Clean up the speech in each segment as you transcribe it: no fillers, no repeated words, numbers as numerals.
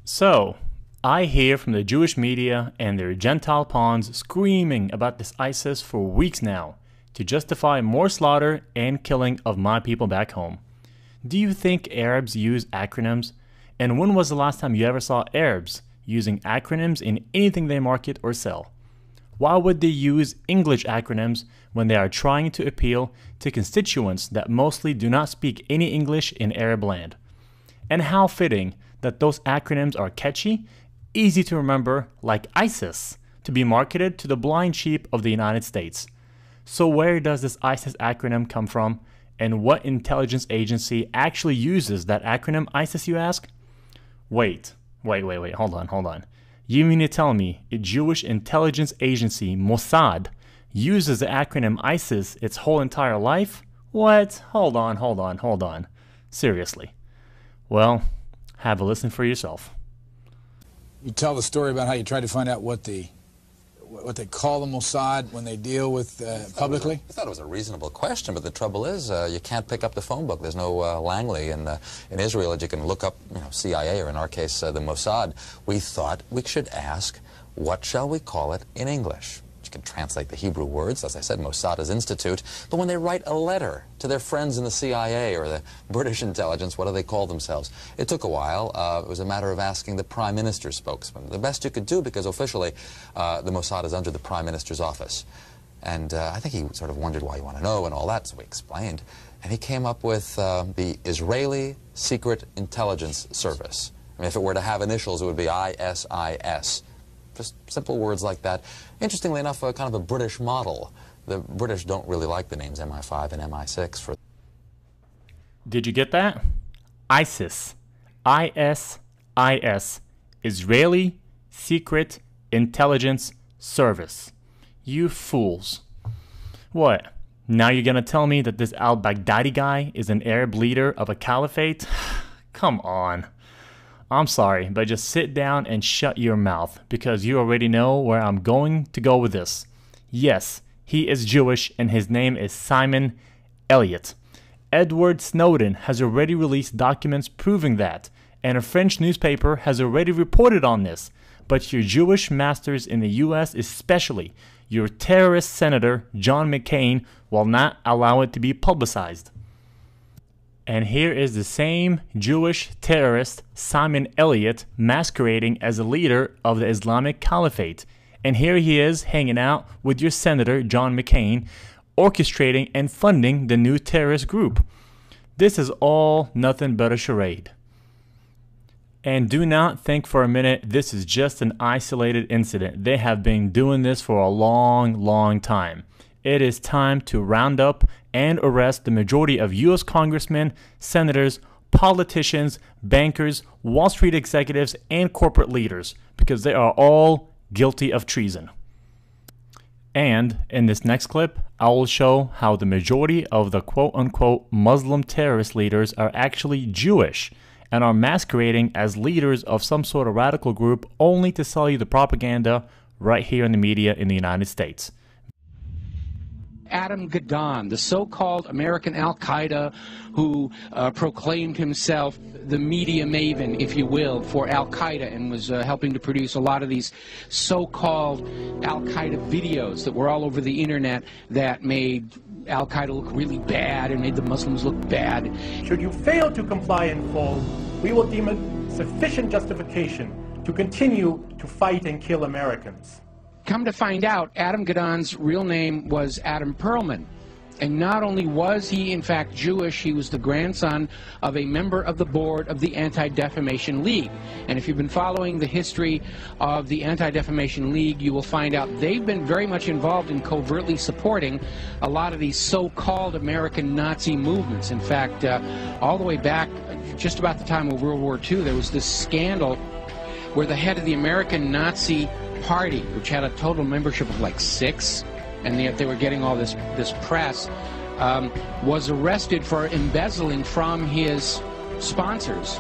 So, I hear from the Jewish media and their Gentile pawns screaming about this ISIS for weeks now to justify more slaughter and killing of my people back home. Do you think Arabs use acronyms? And when was the last time you ever saw Arabs using acronyms in anything they market or sell? Why would they use English acronyms when they are trying to appeal to constituents that mostly do not speak any English in Arab land? And how fitting that those acronyms are catchy, easy to remember, like ISIS, to be marketed to the blind sheep of the United States. So where does this ISIS acronym come from? And what intelligence agency actually uses that acronym ISIS, you ask? Wait, hold on. You mean to tell me a Jewish intelligence agency, Mossad, uses the acronym ISIS its whole entire life? What? Hold on. Seriously. Well, have a listen for yourself. You tell the story about how you tried to find out what they call the Mossad when they deal with publicly? I thought it was a reasonable question, but the trouble is you can't pick up the phone book. There's no Langley in Israel that you can look up, CIA, or in our case, the Mossad. We thought we should ask, what shall we call it in English? You can translate the Hebrew words, as I said, Mossad is institute, but when they write a letter to their friends in the CIA or the British intelligence, what do they call themselves? It took a while. It was a matter of asking the Prime Minister's spokesman. The best you could do, because officially the Mossad is under the Prime Minister's office. And I think he sort of wondered why you want to know and all that, so we explained. And he came up with the Israeli Secret Intelligence Service. I mean, if it were to have initials, it would be ISIS. Just simple words like that. Interestingly enough, kind of a British model. The British don't really like the names MI5 and MI6 for... Did you get that? ISIS. ISIS. Israeli Secret Intelligence Service. You fools. What? Now you're gonna tell me that this al-Baghdadi guy is an Arab leader of a caliphate? Come on. I'm sorry, but just sit down and shut your mouth, because you already know where I'm going to go with this. Yes, he is Jewish, and his name is Simon Elliott. Edward Snowden has already released documents proving that, and a French newspaper has already reported on this. But your Jewish masters in the US, especially your terrorist senator John McCain, will not allow it to be publicized. And here is the same Jewish terrorist, Simon Elliott, masquerading as a leader of the Islamic Caliphate. And here he is hanging out with your Senator John McCain, orchestrating and funding the new terrorist group. This is all nothing but a charade. And do not think for a minute this is just an isolated incident. They have been doing this for a long time. It is time to round up and arrest the majority of U.S. congressmen, senators, politicians, bankers, Wall Street executives, and corporate leaders, because they are all guilty of treason. And in this next clip, I will show how the majority of the quote-unquote Muslim terrorist leaders are actually Jewish and are masquerading as leaders of some sort of radical group only to sell you the propaganda right here in the media in the United States. Adam Gadon, the so-called American Al-Qaeda, who proclaimed himself the media maven, if you will, for Al-Qaeda, and was helping to produce a lot of these so-called Al-Qaeda videos that were all over the internet that made Al-Qaeda look really bad and made the Muslims look bad. Should you fail to comply in full, we will deem it sufficient justification to continue to fight and kill Americans. Come to find out, Adam Gadon's real name was Adam Perlman. And not only was he, in fact, Jewish, he was the grandson of a member of the board of the Anti-Defamation League. And if you've been following the history of the Anti-Defamation League, you will find out they've been very much involved in covertly supporting a lot of these so-called American Nazi movements. In fact, all the way back, just about the time of World War II, there was this scandal where the head of the American Nazi Party, which had a total membership of like 6, and yet they were getting all this press, was arrested for embezzling from his sponsors,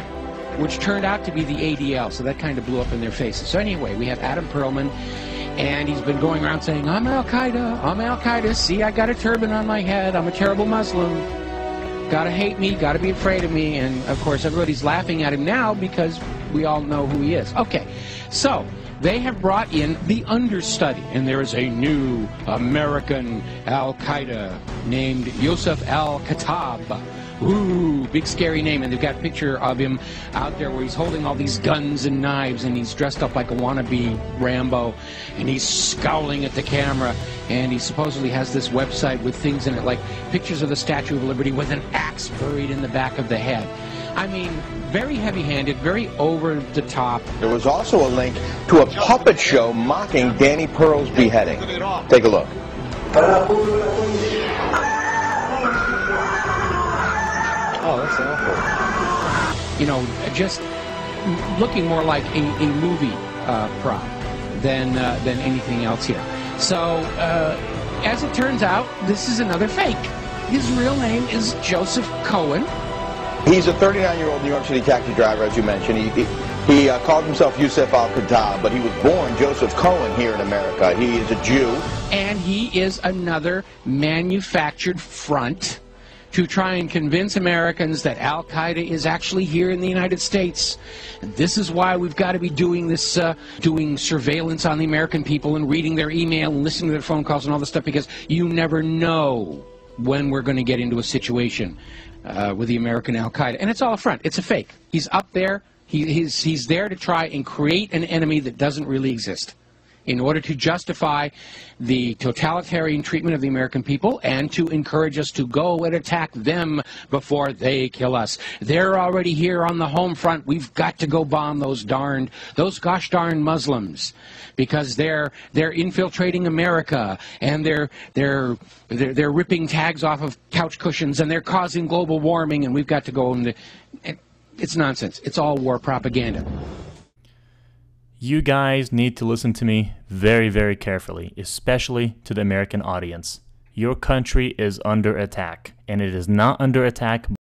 which turned out to be the ADL, so that kind of blew up in their faces. So anyway, we have Adam Perlman, and he's been going around saying, I'm Al-Qaeda, see, I got a turban on my head, I'm a terrible Muslim, gotta hate me, gotta be afraid of me, and of course everybody's laughing at him now because we all know who he is. Okay, so they have brought in the understudy, and there is a new American Al-Qaeda named Yusuf al-Khattab. Ooh, big scary name, and they've got a picture of him out there where he's holding all these guns and knives, and he's dressed up like a wannabe Rambo, and he's scowling at the camera, and he supposedly has this website with things in it, like pictures of the Statue of Liberty with an axe buried in the back of the head. I mean, very heavy-handed, very over-the-top. There was also a link to a puppet show mocking Danny Pearl's beheading. Take a look. Oh, that's awful. You know, just looking more like a movie prop than anything else here. So, as it turns out, this is another fake. His real name is Joseph Cohen. He's a 39-year-old New York City taxi driver, as you mentioned. He called himself Yusuf al-Khattab, but he was born Joseph Cohen here in America. He is a Jew. And he is another manufactured front to try and convince Americans that Al-Qaeda is actually here in the United States. And this is why we've got to be doing this, doing surveillance on the American people and reading their email and listening to their phone calls and all this stuff, because you never know when we're going to get into a situation with the American Al-Qaeda. And it's all a front. It's a fake. He's up there. He's there to try and create an enemy that doesn't really exist, in order to justify the totalitarian treatment of the American people and to encourage us to go and attack them before they kill us. They're already here on the home front. We've got to go bomb those gosh darn Muslims, because they're infiltrating America, and they're ripping tags off of couch cushions, and they're causing global warming, and we've got to go and it's nonsense. It's all war propaganda. You guys need to listen to me very, very carefully, especially to the American audience. Your country is under attack, and it is not under attack